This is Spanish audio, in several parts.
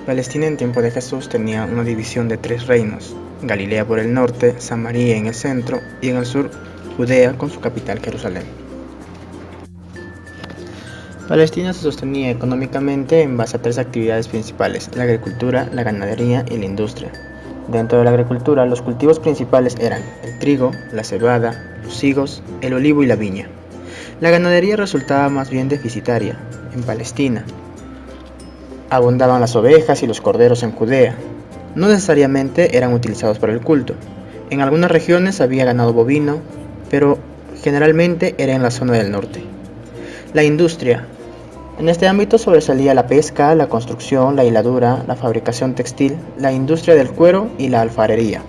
Palestina en tiempo de Jesús tenía una división de 3 reinos: Galilea por el norte, Samaria en el centro y en el sur Judea con su capital Jerusalén. Palestina se sostenía económicamente en base a 3 actividades principales: la agricultura, la ganadería y la industria. Dentro de la agricultura, los cultivos principales eran el trigo, la cebada, los higos, el olivo y la viña. La ganadería resultaba más bien deficitaria en Palestina. Abundaban las ovejas y los corderos en Judea. No necesariamente eran utilizados para el culto. En algunas regiones había ganado bovino, pero generalmente era en la zona del norte. La industria. En este ámbito sobresalía la pesca, la construcción, la hiladura, la fabricación textil, la industria del cuero y la alfarería.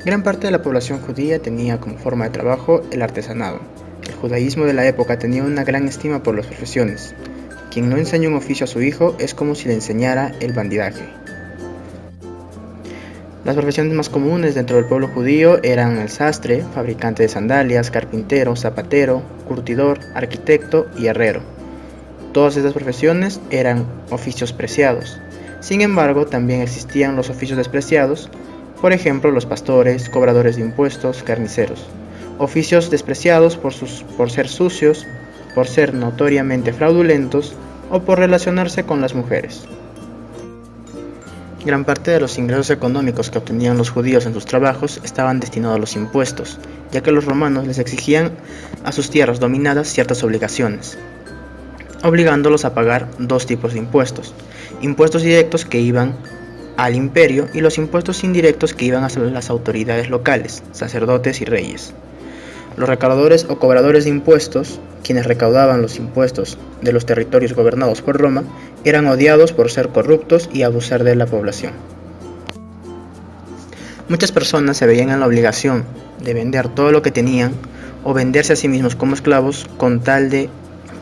Gran parte de la población judía tenía como forma de trabajo el artesanado. El judaísmo de la época tenía una gran estima por las profesiones. Quien no enseña un oficio a su hijo es como si le enseñara el bandidaje. Las profesiones más comunes dentro del pueblo judío eran el sastre, fabricante de sandalias, carpintero, zapatero, curtidor, arquitecto y herrero. Todas estas profesiones eran oficios preciados. Sin embargo, también existían los oficios despreciados, por ejemplo, los pastores, cobradores de impuestos, carniceros. Oficios despreciados por ser sucios, por ser notoriamente fraudulentos o por relacionarse con las mujeres. Gran parte de los ingresos económicos que obtenían los judíos en sus trabajos estaban destinados a los impuestos, ya que los romanos les exigían a sus tierras dominadas ciertas obligaciones, obligándolos a pagar 2 tipos de impuestos: impuestos directos que iban al imperio y los impuestos indirectos que iban a las autoridades locales, sacerdotes y reyes. Los recaudadores o cobradores de impuestos, quienes recaudaban los impuestos de los territorios gobernados por Roma, eran odiados por ser corruptos y abusar de la población. Muchas personas se veían en la obligación de vender todo lo que tenían o venderse a sí mismos como esclavos con tal de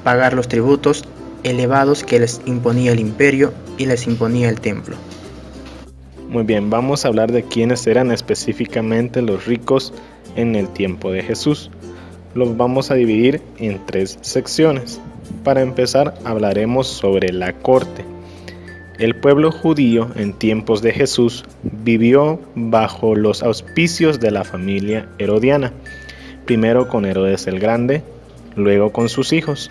pagar los tributos elevados que les imponía el imperio y les imponía el templo. Muy bien, vamos a hablar de quiénes eran específicamente los ricos en el tiempo de Jesús. Los vamos a dividir en 3 secciones. Para empezar, hablaremos sobre la corte. El pueblo judío en tiempos de Jesús vivió bajo los auspicios de la familia herodiana, primero con Herodes el Grande, luego con sus hijos.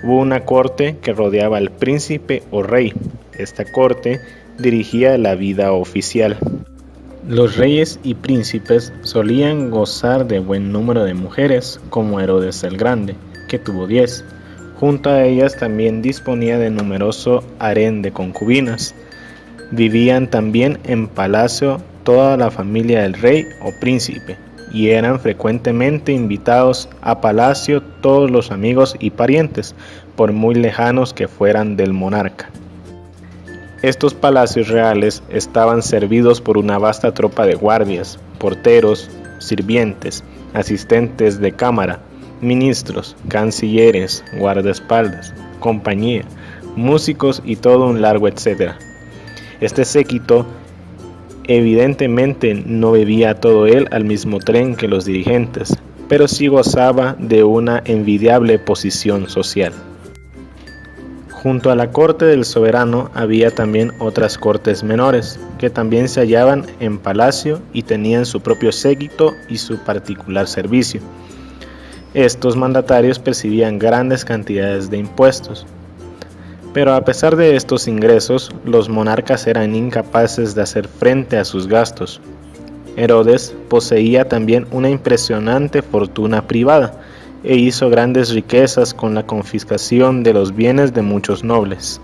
Hubo una corte que rodeaba al príncipe o rey. Esta corte dirigía la vida oficial. Los reyes y príncipes solían gozar de buen número de mujeres, como Herodes el Grande, que tuvo 10. Junto a ellas también disponía de numeroso harén de concubinas. Vivían también en palacio toda la familia del rey o príncipe, y eran frecuentemente invitados a palacio todos los amigos y parientes, por muy lejanos que fueran del monarca. Estos palacios reales estaban servidos por una vasta tropa de guardias, porteros, sirvientes, asistentes de cámara, ministros, cancilleres, guardaespaldas, compañía, músicos y todo un largo etcétera. Este séquito evidentemente no bebía todo él al mismo tren que los dirigentes, pero sí gozaba de una envidiable posición social. Junto a la corte del soberano había también otras cortes menores, que también se hallaban en palacio y tenían su propio séquito y su particular servicio. Estos mandatarios percibían grandes cantidades de impuestos. Pero a pesar de estos ingresos, los monarcas eran incapaces de hacer frente a sus gastos. Herodes poseía también una impresionante fortuna privada, e hizo grandes riquezas con la confiscación de los bienes de muchos nobles.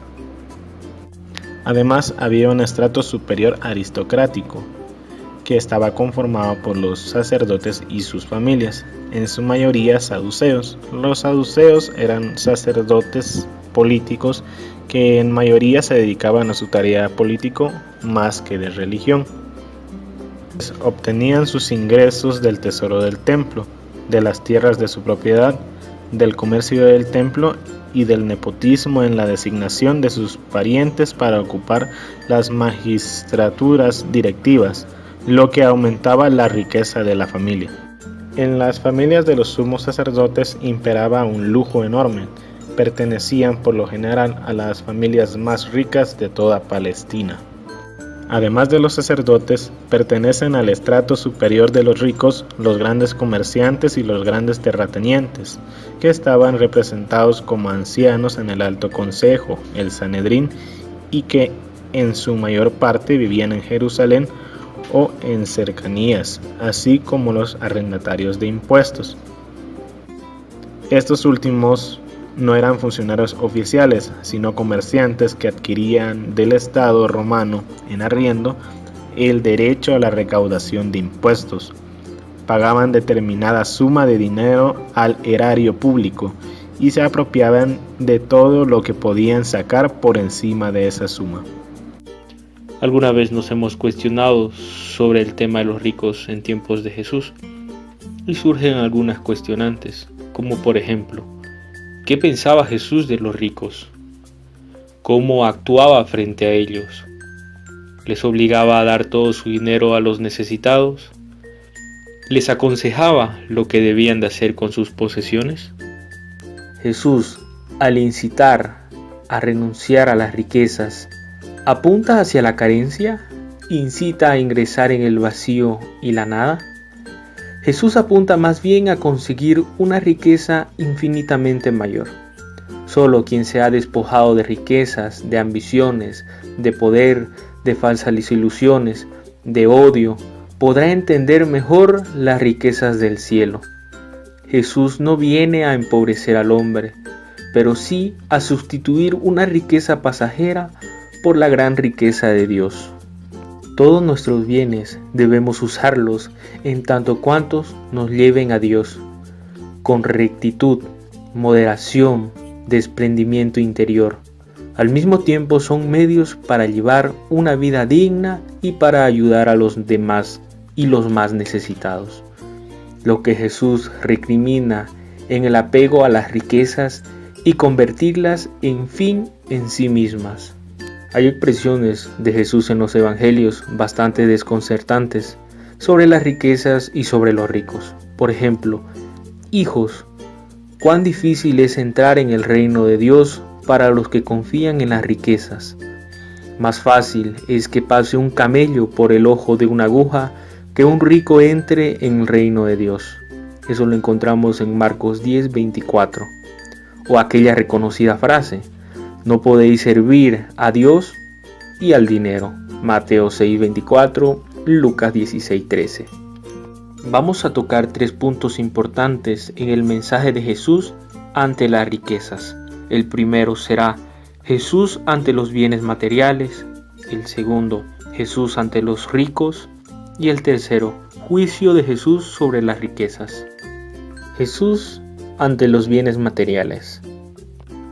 Además, había un estrato superior aristocrático, que estaba conformado por los sacerdotes y sus familias, en su mayoría saduceos. Los saduceos eran sacerdotes políticos que en mayoría se dedicaban a su tarea político más que de religión. Obtenían sus ingresos del tesoro del templo, de las tierras de su propiedad, del comercio del templo y del nepotismo en la designación de sus parientes para ocupar las magistraturas directivas, lo que aumentaba la riqueza de la familia. En las familias de los sumos sacerdotes imperaba un lujo enorme, pertenecían por lo general a las familias más ricas de toda Palestina. Además de los sacerdotes, pertenecen al estrato superior de los ricos los grandes comerciantes y los grandes terratenientes, que estaban representados como ancianos en el Alto Consejo, el Sanedrín, y que en su mayor parte vivían en Jerusalén o en cercanías, así como los arrendatarios de impuestos. Estos últimos no eran funcionarios oficiales, sino comerciantes que adquirían del Estado romano en arriendo el derecho a la recaudación de impuestos. Pagaban determinada suma de dinero al erario público y se apropiaban de todo lo que podían sacar por encima de esa suma. ¿Alguna vez nos hemos cuestionado sobre el tema de los ricos en tiempos de Jesús? Y surgen algunas cuestionantes, como por ejemplo, ¿qué pensaba Jesús de los ricos? ¿Cómo actuaba frente a ellos? ¿Les obligaba a dar todo su dinero a los necesitados? ¿Les aconsejaba lo que debían de hacer con sus posesiones? Jesús, al incitar a renunciar a las riquezas, ¿apunta hacia la carencia? ¿Incita a ingresar en el vacío y la nada? Jesús apunta más bien a conseguir una riqueza infinitamente mayor. Solo quien se ha despojado de riquezas, de ambiciones, de poder, de falsas ilusiones, de odio, podrá entender mejor las riquezas del cielo. Jesús no viene a empobrecer al hombre, pero sí a sustituir una riqueza pasajera por la gran riqueza de Dios. Todos nuestros bienes debemos usarlos en tanto cuantos nos lleven a Dios, con rectitud, moderación, desprendimiento interior. Al mismo tiempo son medios para llevar una vida digna y para ayudar a los demás y los más necesitados. Lo que Jesús recrimina en el apego a las riquezas y convertirlas en fin en sí mismas. Hay expresiones de Jesús en los evangelios bastante desconcertantes sobre las riquezas y sobre los ricos. Por ejemplo, hijos, cuán difícil es entrar en el reino de Dios para los que confían en las riquezas. Más fácil es que pase un camello por el ojo de una aguja que un rico entre en el reino de Dios. Eso lo encontramos en Marcos 10:24. O aquella reconocida frase: no podéis servir a Dios y al dinero. Mateo 6:24, Lucas 16:13. Vamos a tocar 3 puntos importantes en el mensaje de Jesús ante las riquezas. El primero será Jesús ante los bienes materiales. El segundo, Jesús ante los ricos. Y el tercero, juicio de Jesús sobre las riquezas. Jesús ante los bienes materiales.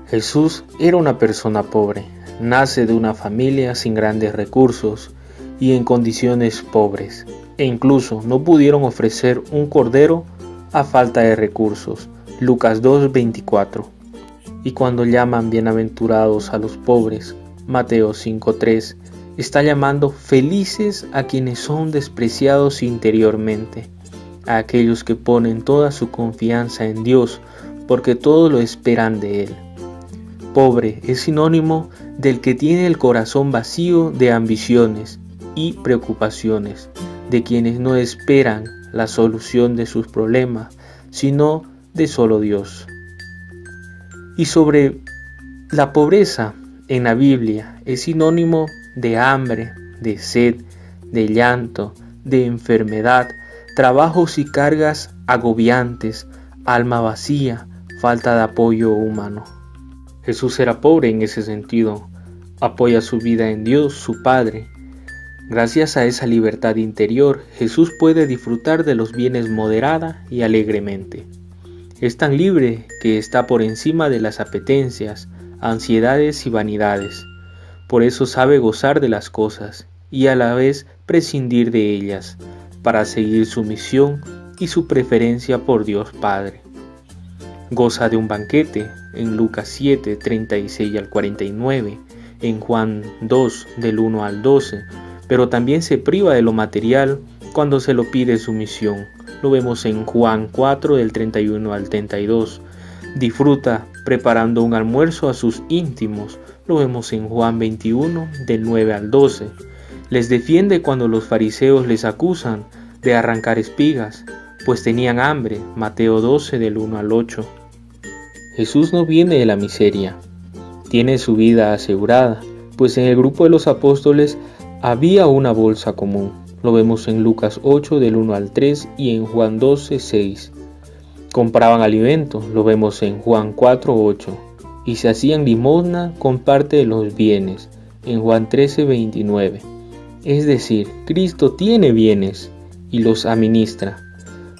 Jesús era una persona pobre, nace de una familia sin grandes recursos y en condiciones pobres, e incluso no pudieron ofrecer un cordero a falta de recursos. Lucas 2:24. Y cuando llaman bienaventurados a los pobres, Mateo 5:3, está llamando felices a quienes son despreciados interiormente, a aquellos que ponen toda su confianza en Dios, porque todo lo esperan de Él. Pobre es sinónimo del que tiene el corazón vacío de ambiciones y preocupaciones, de quienes no esperan la solución de sus problemas, sino de solo Dios. Y sobre la pobreza en la Biblia es sinónimo de hambre, de sed, de llanto, de enfermedad, trabajos y cargas agobiantes, alma vacía, falta de apoyo humano. Jesús era pobre en ese sentido, apoya su vida en Dios, su Padre. Gracias a esa libertad interior, Jesús puede disfrutar de los bienes moderada y alegremente. Es tan libre que está por encima de las apetencias, ansiedades y vanidades. Por eso sabe gozar de las cosas y a la vez prescindir de ellas, para seguir su misión y su preferencia por Dios Padre. Goza de un banquete en Lucas 7, 36 al 49, en Juan 2, del 1 al 12, pero también se priva de lo material cuando se lo pide su misión. Lo vemos en Juan 4, del 31 al 32. disfruta preparando un almuerzo a sus íntimos. Lo vemos en Juan 21, del 9 al 12. Les defiende cuando los fariseos les acusan de arrancar espigas, pues tenían hambre. Mateo 12, del 1 al 8. Jesús no viene de la miseria, tiene su vida asegurada, pues en el grupo de los apóstoles había una bolsa común. Lo vemos en Lucas 8, del 1 al 3 y en Juan 12, 6. Compraban alimento, lo vemos en Juan 4, 8. Y se hacían limosna con parte de los bienes, en Juan 13, 29. Es decir, Cristo tiene bienes y los administra.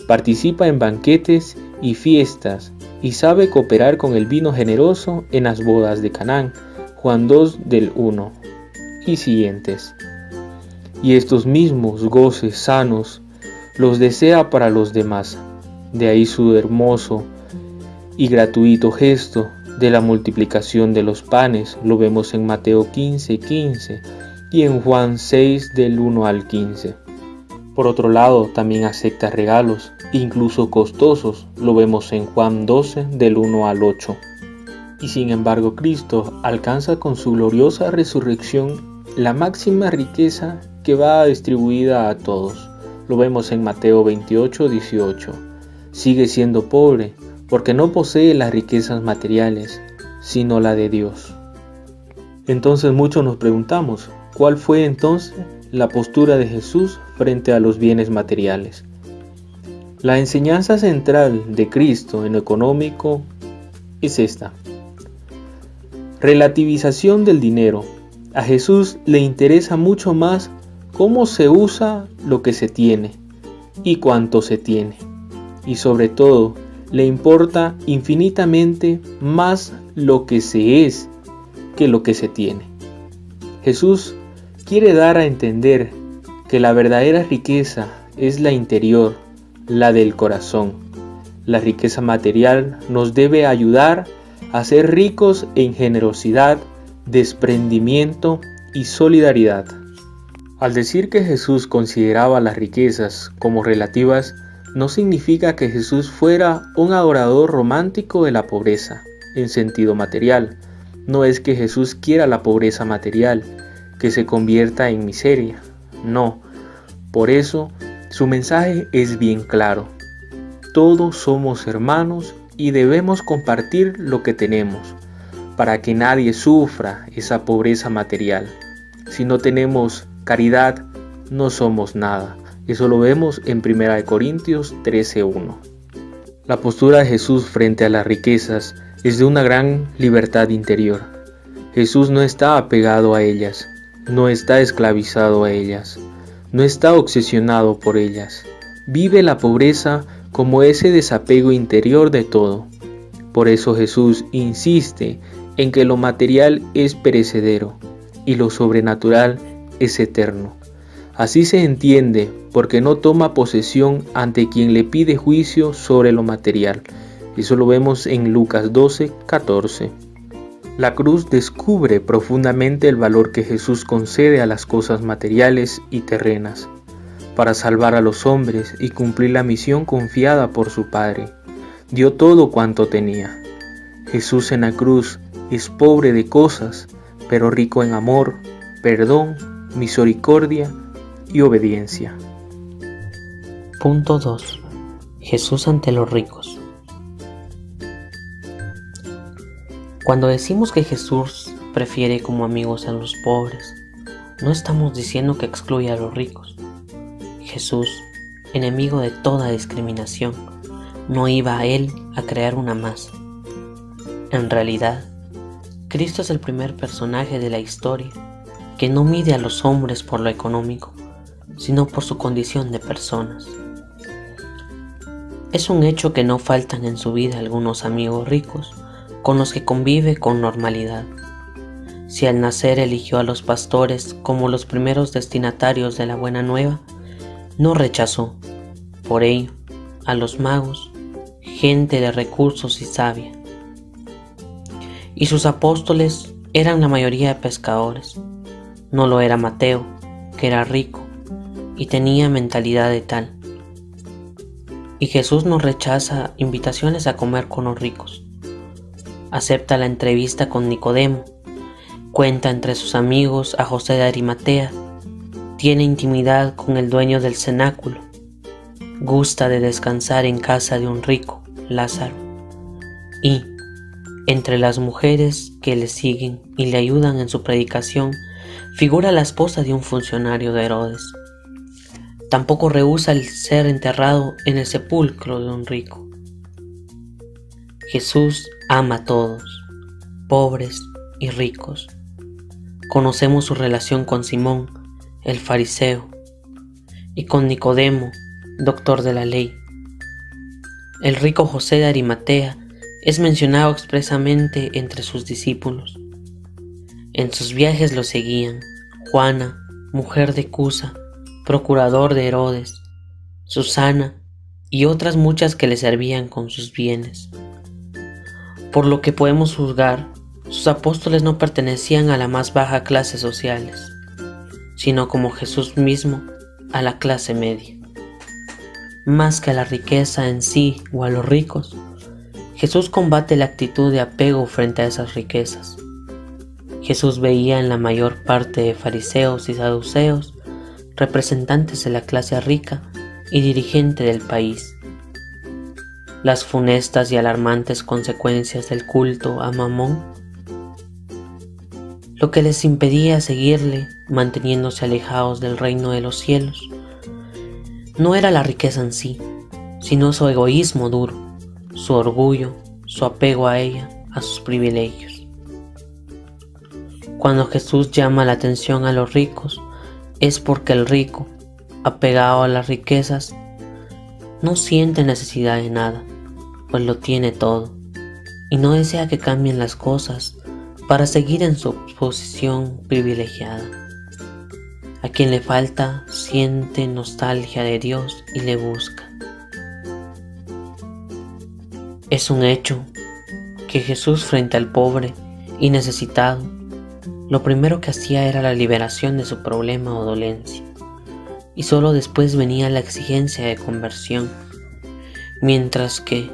Participa en banquetes y fiestas y sabe cooperar con el vino generoso en las bodas de Canaán, Juan 2, del 1 y siguientes. Y estos mismos goces sanos los desea para los demás. De ahí su hermoso y gratuito gesto de la multiplicación de los panes. Lo vemos en Mateo 15, 15 y en Juan 6, del 1 al 15. Por otro lado, también acepta regalos, incluso costosos. Lo vemos en Juan 12, del 1 al 8. Y sin embargo, Cristo alcanza con su gloriosa resurrección la máxima riqueza que va distribuida a todos. Lo vemos en Mateo 28, 18. Sigue siendo pobre porque no posee las riquezas materiales, sino la de Dios. Entonces muchos nos preguntamos, ¿cuál fue entonces la postura de Jesús frente a los bienes materiales? La enseñanza central de Cristo en lo económico es esta: relativización del dinero. A Jesús le interesa mucho más cómo se usa lo que se tiene y cuánto se tiene. Y sobre todo, le importa infinitamente más lo que se es que lo que se tiene. Jesús quiere dar a entender que la verdadera riqueza es la interior, la del corazón. La riqueza material nos debe ayudar a ser ricos en generosidad, desprendimiento y solidaridad. Al decir que Jesús consideraba las riquezas como relativas, no significa que Jesús fuera un adorador romántico de la pobreza, en sentido material. No es que Jesús quiera la pobreza material, que se convierta en miseria. No. Por eso, su mensaje es bien claro. Todos somos hermanos y debemos compartir lo que tenemos, para que nadie sufra esa pobreza material. Si no tenemos caridad, no somos nada. Eso lo vemos en 1 Corintios 13:1. La postura de Jesús frente a las riquezas es de una gran libertad interior. Jesús no está apegado a ellas, no está esclavizado a ellas, no está obsesionado por ellas. Vive la pobreza como ese desapego interior de todo. Por eso Jesús insiste en que lo material es perecedero y lo sobrenatural es eterno. Así se entiende porque no toma posesión ante quien le pide juicio sobre lo material. Eso lo vemos en Lucas 12, 14. La cruz descubre profundamente el valor que Jesús concede a las cosas materiales y terrenas, para salvar a los hombres y cumplir la misión confiada por su Padre. Dio todo cuanto tenía. Jesús en la cruz es pobre de cosas, pero rico en amor, perdón, misericordia y obediencia. Punto 2. Jesús ante los ricos. Cuando decimos que Jesús prefiere como amigos a los pobres, no estamos diciendo que excluye a los ricos. Jesús, enemigo de toda discriminación, no iba a él a crear una más. En realidad, Cristo es el primer personaje de la historia que no mide a los hombres por lo económico, sino por su condición de personas. Es un hecho que no faltan en su vida algunos amigos ricos con los que convive con normalidad. Si al nacer eligió a los pastores como los primeros destinatarios de la buena nueva, no rechazó, por ello, a los magos, gente de recursos y sabia. Y sus apóstoles eran la mayoría de pescadores. No lo era Mateo, que era rico y tenía mentalidad de tal. Y Jesús no rechaza invitaciones a comer con los ricos. acepta la entrevista con Nicodemo, cuenta entre sus amigos a José de Arimatea, tiene intimidad con el dueño del cenáculo, gusta de descansar en casa de un rico, Lázaro, y, entre las mujeres que le siguen y le ayudan en su predicación, figura la esposa de un funcionario de Herodes. Tampoco rehúsa el ser enterrado en el sepulcro de un rico. Jesús ama a todos, pobres y ricos. Conocemos su relación con Simón, el fariseo, y con Nicodemo, doctor de la ley. El rico José de Arimatea es mencionado expresamente entre sus discípulos. En sus viajes lo seguían Juana, mujer de Cusa, procurador de Herodes, Susana y otras muchas que le servían con sus bienes. Por lo que podemos juzgar, sus apóstoles no pertenecían a la más baja clase sociales, sino como Jesús mismo a la clase media. Más que a la riqueza en sí o a los ricos, Jesús combate la actitud de apego frente a esas riquezas. Jesús veía en la mayor parte de fariseos y saduceos representantes de la clase rica y dirigente del país. Las funestas y alarmantes consecuencias del culto a Mamón, lo que les impedía seguirle manteniéndose alejados del reino de los cielos, no era la riqueza en sí, sino su egoísmo duro, su orgullo, su apego a ella, a sus privilegios. Cuando Jesús llama la atención a los ricos, es porque el rico, apegado a las riquezas, no siente necesidad de nada, pues lo tiene todo, y no desea que cambien las cosas para seguir en su posición privilegiada. A quien le falta siente nostalgia de Dios y le busca. Es un hecho que Jesús, frente al pobre y necesitado, lo primero que hacía era la liberación de su problema o dolencia, y solo después venía la exigencia de conversión, mientras que,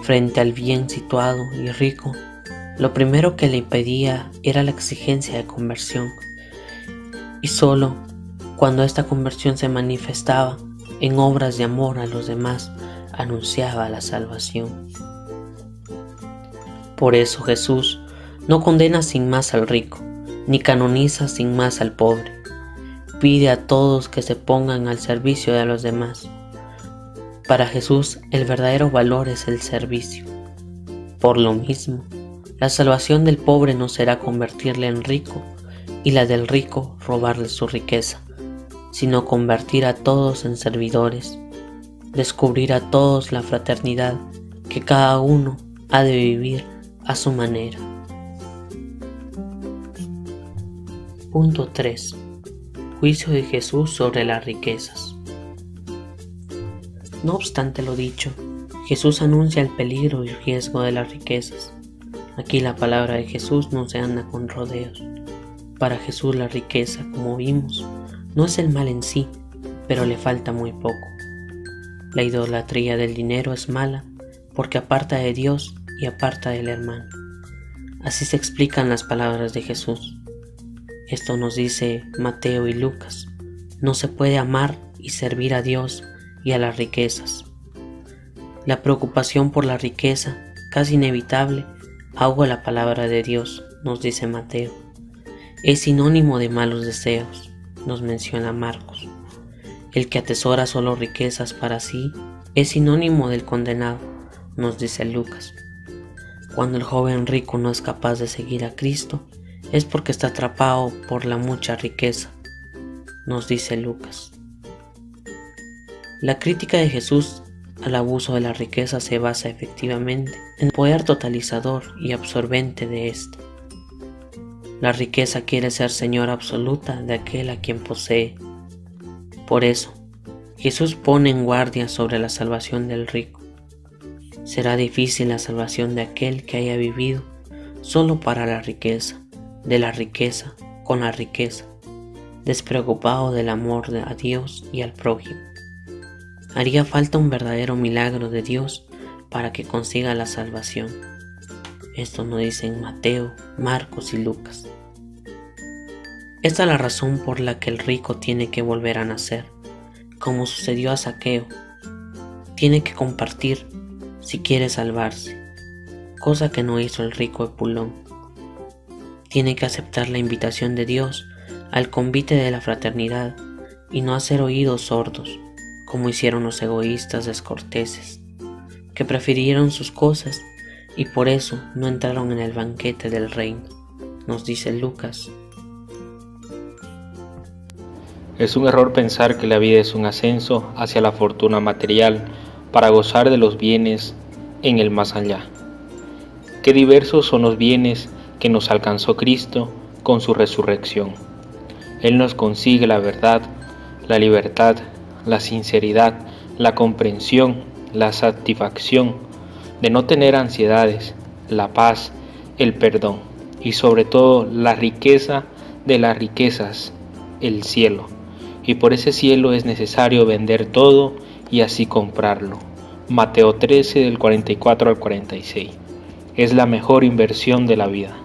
frente al bien situado y rico, lo primero que le impedía era la exigencia de conversión, y solo cuando esta conversión se manifestaba en obras de amor a los demás, anunciaba la salvación. Por eso Jesús no condena sin más al rico, ni canoniza sin más al pobre. Pide a todos que se pongan al servicio de los demás. Para Jesús el verdadero valor es el servicio. Por lo mismo, la salvación del pobre no será convertirle en rico y la del rico robarle su riqueza, sino convertir a todos en servidores, descubrir a todos la fraternidad que cada uno ha de vivir a su manera. Punto 3. Juicio de Jesús sobre las riquezas. No obstante lo dicho, Jesús anuncia el peligro y riesgo de las riquezas. Aquí la palabra de Jesús no se anda con rodeos. Para Jesús la riqueza, como vimos, no es el mal en sí, pero le falta muy poco. La idolatría del dinero es mala porque aparta de Dios y aparta del hermano. Así se explican las palabras de Jesús. Esto nos dice Mateo y Lucas. No se puede amar y servir a Dios y a las riquezas. La preocupación por la riqueza, casi inevitable, ahoga la palabra de Dios, nos dice Mateo. Es sinónimo de malos deseos, nos menciona Marcos. El que atesora solo riquezas para sí es sinónimo del condenado, nos dice Lucas. Cuando el joven rico no es capaz de seguir a Cristo, es porque está atrapado por la mucha riqueza, nos dice Lucas. La crítica de Jesús al abuso de la riqueza se basa efectivamente en el poder totalizador y absorbente de ésta. La riqueza quiere ser señora absoluta de aquel a quien posee. Por eso, Jesús pone en guardia sobre la salvación del rico. Será difícil la salvación de aquel que haya vivido solo para la riqueza, de la riqueza con la riqueza, despreocupado del amor a Dios y al prójimo. Haría falta un verdadero milagro de Dios para que consiga la salvación. Esto nos dicen Mateo, Marcos y Lucas. Esta es la razón por la que el rico tiene que volver a nacer, como sucedió a Zaqueo. Tiene que compartir si quiere salvarse, cosa que no hizo el rico Epulón. Tiene que aceptar la invitación de Dios al convite de la fraternidad y no hacer oídos sordos, como hicieron los egoístas descorteses, que prefirieron sus cosas y por eso no entraron en el banquete del reino, nos dice Lucas. Es un error pensar que la vida es un ascenso hacia la fortuna material para gozar de los bienes en el más allá. Qué diversos son los bienes que nos alcanzó Cristo con su resurrección. Él nos consigue la verdad, la libertad, la sinceridad, la comprensión, la satisfacción de no tener ansiedades, la paz, el perdón y sobre todo la riqueza de las riquezas, el cielo. Y por ese cielo es necesario vender todo y así comprarlo. Mateo 13 del 44 al 46. Es la mejor inversión de la vida.